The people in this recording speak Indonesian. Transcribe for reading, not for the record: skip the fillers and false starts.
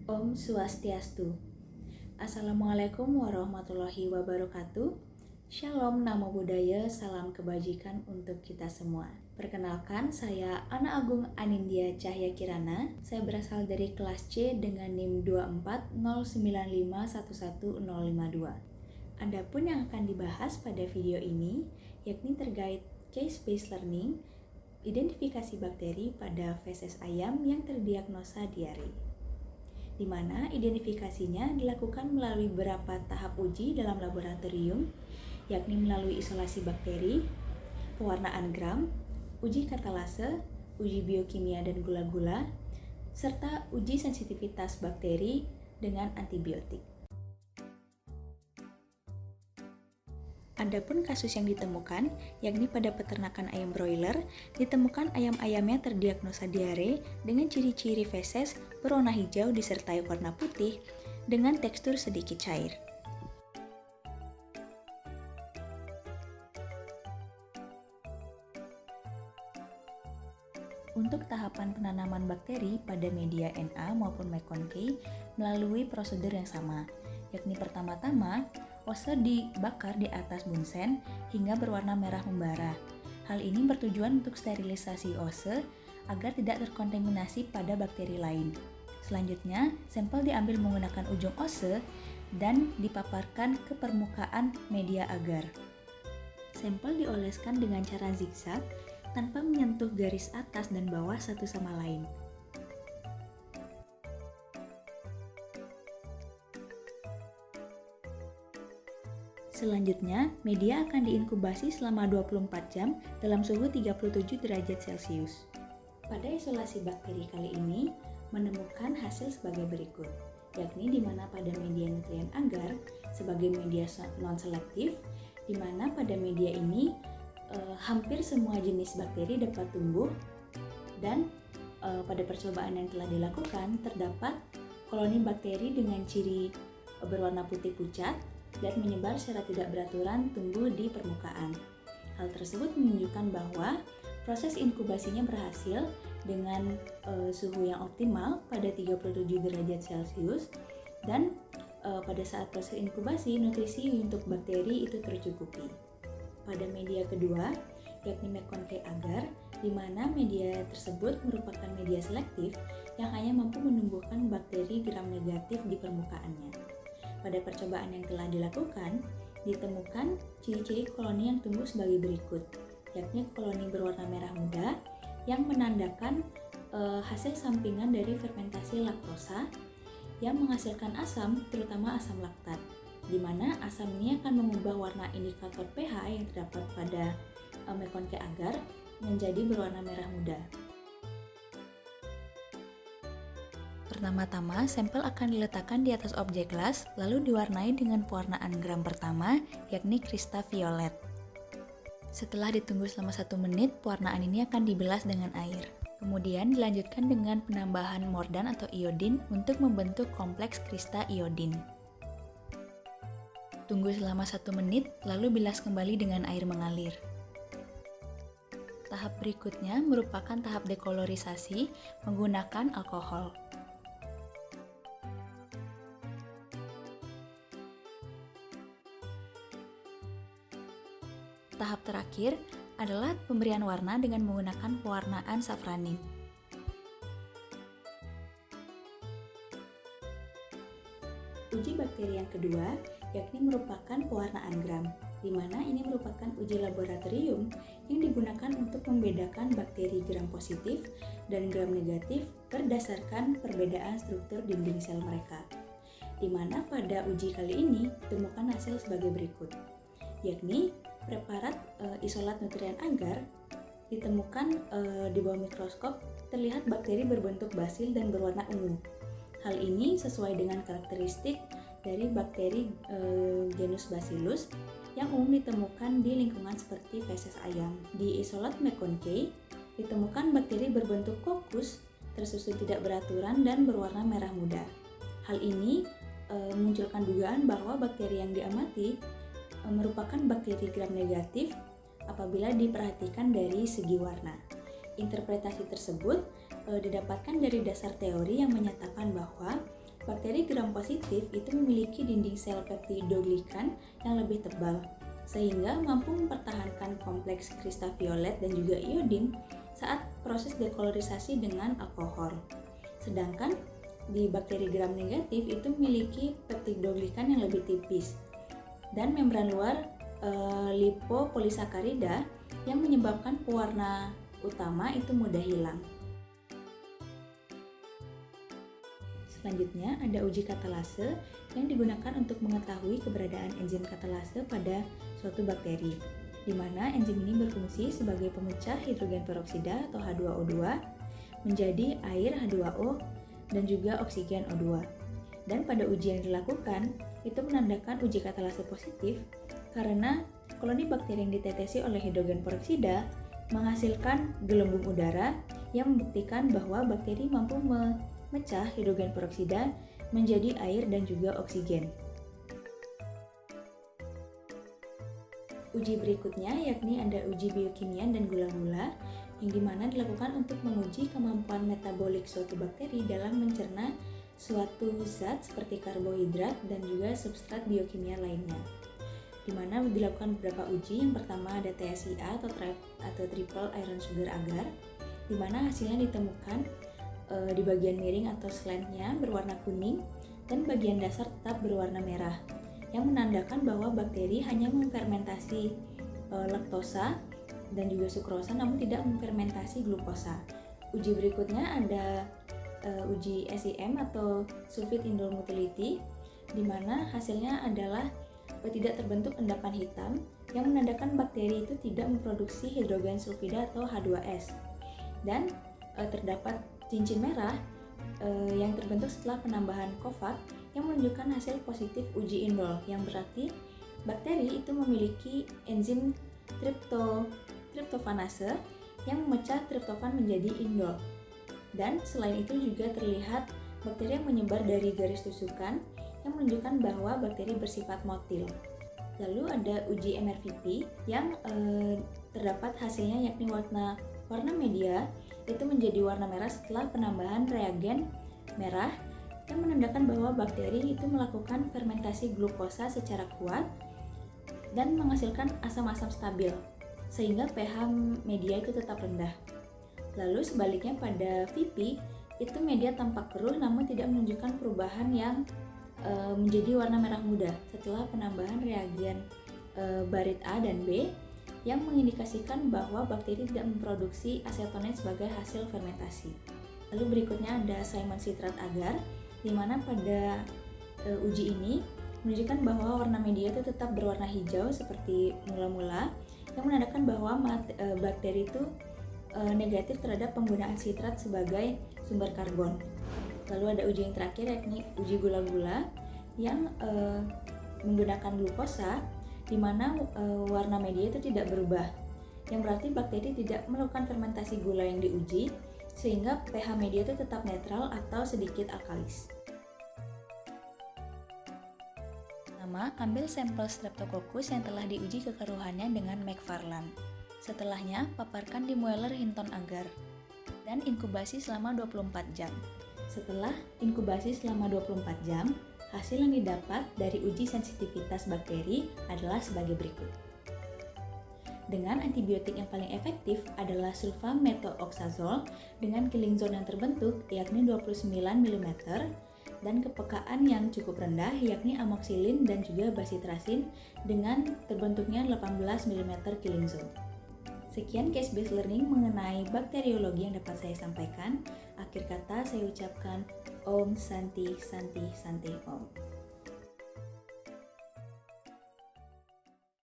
Om Swastiastu. Assalamualaikum warahmatullahi wabarakatuh. Shalom, namo buddhaya, salam kebajikan untuk kita semua. Perkenalkan, saya Ana Agung Anindya Cahya Kirana. Saya berasal dari kelas C dengan NIM 24095111052. Adapun yang akan dibahas pada video ini yakni terkait case-based learning, identifikasi bakteri pada feses ayam yang terdiagnosa diare, di mana identifikasinya dilakukan melalui beberapa tahap uji dalam laboratorium, yakni melalui isolasi bakteri, pewarnaan gram, uji katalase, uji biokimia dan gula-gula, serta uji sensitivitas bakteri dengan antibiotik. Adapun kasus yang ditemukan, yakni pada peternakan ayam broiler, ditemukan ayam-ayamnya terdiagnosa diare dengan ciri-ciri feses berwarna hijau disertai warna putih dengan tekstur sedikit cair. Untuk tahapan penanaman bakteri pada media Na maupun McConkey melalui prosedur yang sama, yakni pertama-tama ose dibakar di atas bunsen hingga berwarna merah membara. Hal ini bertujuan untuk sterilisasi ose agar tidak terkontaminasi pada bakteri lain. Selanjutnya, sampel diambil menggunakan ujung ose dan dipaparkan ke permukaan media agar. Sampel dioleskan dengan cara zigzag tanpa menyentuh garis atas dan bawah satu sama lain. Selanjutnya, media akan diinkubasi selama 24 jam dalam suhu 37 derajat Celcius. Pada isolasi bakteri kali ini, menemukan hasil sebagai berikut, yakni di mana pada media nutrien agar sebagai media non-selektif, di mana pada media ini hampir semua jenis bakteri dapat tumbuh, dan pada percobaan yang telah dilakukan terdapat koloni bakteri dengan ciri berwarna putih pucat dan menyebar secara tidak beraturan tumbuh di permukaan. Hal tersebut menunjukkan bahwa proses inkubasinya berhasil dengan suhu yang optimal pada 37 derajat Celcius, dan pada saat proses inkubasi nutrisi untuk bakteri itu tercukupi. Pada media kedua, yakni McConkey agar, di mana media tersebut merupakan media selektif yang hanya mampu menumbuhkan bakteri gram negatif di permukaannya. Pada percobaan yang telah dilakukan, ditemukan ciri-ciri koloni yang tumbuh sebagai berikut, yakni koloni berwarna merah muda yang menandakan hasil sampingan dari fermentasi laktosa yang menghasilkan asam, terutama asam laktat, di mana asam ini akan mengubah warna indikator pH yang terdapat pada McConkey agar menjadi berwarna merah muda. Pertama-tama, sampel akan diletakkan di atas objek las, lalu diwarnai dengan pewarnaan gram pertama, yakni krista violet. Setelah ditunggu selama 1 menit, pewarnaan ini akan dibilas dengan air. Kemudian dilanjutkan dengan penambahan mordan atau iodin untuk membentuk kompleks krista iodin. Tunggu selama 1 menit, lalu bilas kembali dengan air mengalir. Tahap berikutnya merupakan tahap dekolorisasi menggunakan alkohol. Tahap terakhir adalah pemberian warna dengan menggunakan pewarnaan safranin. Uji bakteri yang kedua yakni merupakan pewarnaan gram, di mana ini merupakan uji laboratorium yang digunakan untuk membedakan bakteri gram positif dan gram negatif berdasarkan perbedaan struktur dinding sel mereka. Di mana pada uji kali ini ditemukan hasil sebagai berikut, yakni preparat isolat nutrien agar ditemukan di bawah mikroskop terlihat bakteri berbentuk basil dan berwarna ungu. Hal ini sesuai dengan karakteristik dari bakteri genus Bacillus yang umum ditemukan di lingkungan seperti feses ayam. Di isolat McConkey ditemukan bakteri berbentuk kokus, tersusun tidak beraturan dan berwarna merah muda. Hal ini memunculkan dugaan bahwa bakteri yang diamati merupakan bakteri gram negatif apabila diperhatikan dari segi warna. Interpretasi tersebut didapatkan dari dasar teori yang menyatakan bahwa Bakteri gram positif itu memiliki dinding sel peptidoglikan yang lebih tebal, sehingga mampu mempertahankan kompleks kristal violet dan juga iodin saat proses dekolorisasi dengan alkohol. Sedangkan di bakteri gram negatif itu memiliki peptidoglikan yang lebih tipis dan membran luar lipopolisakarida yang menyebabkan pewarna utama itu mudah hilang. Selanjutnya ada uji katalase yang digunakan untuk mengetahui keberadaan enzim katalase pada suatu bakteri, di mana enzim ini berfungsi sebagai pemecah hidrogen peroksida atau H2O2 menjadi air H2O dan juga oksigen O2. Dan pada uji yang dilakukan, itu menandakan uji katalase positif karena koloni bakteri yang ditetesi oleh hidrogen peroksida menghasilkan gelembung udara yang membuktikan bahwa bakteri mampu memecah hidrogen peroksida menjadi air dan juga oksigen. Uji berikutnya yakni ada uji biokimia dan gula-gula yang dimana dilakukan untuk menguji kemampuan metabolik suatu bakteri dalam mencerna suatu zat seperti karbohidrat dan juga substrat biokimia lainnya. Di mana dilakukan beberapa uji. Yang pertama ada TSIA atau triple iron sugar agar, di mana hasilnya ditemukan di bagian miring atau slantnya berwarna kuning dan bagian dasar tetap berwarna merah, yang menandakan bahwa bakteri hanya memfermentasi laktosa dan juga sukrosa namun tidak memfermentasi glukosa. Uji berikutnya ada uji SIM atau sulfite indole motility, di mana hasilnya adalah tidak terbentuk endapan hitam yang menandakan bakteri itu tidak memproduksi hidrogen sulfida atau H2S, dan terdapat cincin merah yang terbentuk setelah penambahan COVAC yang menunjukkan hasil positif uji indol, yang berarti bakteri itu memiliki enzim tryptofanase yang memecah triptofan menjadi indol. Dan selain itu juga terlihat bakteri yang menyebar dari garis tusukan yang menunjukkan bahwa bakteri bersifat motil. Lalu ada uji MRVP yang terdapat hasilnya yakni warna media itu menjadi warna merah setelah penambahan reagen merah yang menandakan bahwa bakteri itu melakukan fermentasi glukosa secara kuat dan menghasilkan asam-asam stabil sehingga pH media itu tetap rendah. Lalu sebaliknya pada VP itu media tampak keruh namun tidak menunjukkan perubahan yang menjadi warna merah muda setelah penambahan reagen barit A dan B yang mengindikasikan bahwa bakteri tidak memproduksi asetonet sebagai hasil fermentasi. Lalu berikutnya ada Simon citrat agar, di mana pada uji ini menunjukkan bahwa warna media itu tetap berwarna hijau seperti mula-mula, yang menandakan bahwa bakteri itu negatif terhadap penggunaan sitrat sebagai sumber karbon. Lalu ada uji yang terakhir yakni uji gula-gula yang menggunakan glukosa, di mana warna media itu tidak berubah, yang berarti bakteri tidak melakukan fermentasi gula yang diuji, sehingga pH media itu tetap netral atau sedikit alkalis. Pertama, ambil sampel Streptococcus yang telah diuji kekeruhannya dengan McFarland. Setelahnya, paparkan di mueller Hinton agar dan inkubasi selama 24 jam. Setelah inkubasi selama 24 jam, hasil yang didapat dari uji sensitivitas bakteri adalah sebagai berikut. Dengan antibiotik yang paling efektif adalah sulfamethoxazole dengan killing zone yang terbentuk yakni 29 mm dan kepekaan yang cukup rendah yakni amoxicillin dan juga bacitracin dengan terbentuknya 18 mm killing zone. Sekian case-based learning mengenai bakteriologi yang dapat saya sampaikan. Akhir kata saya ucapkan Om Santi Santi Santi Om.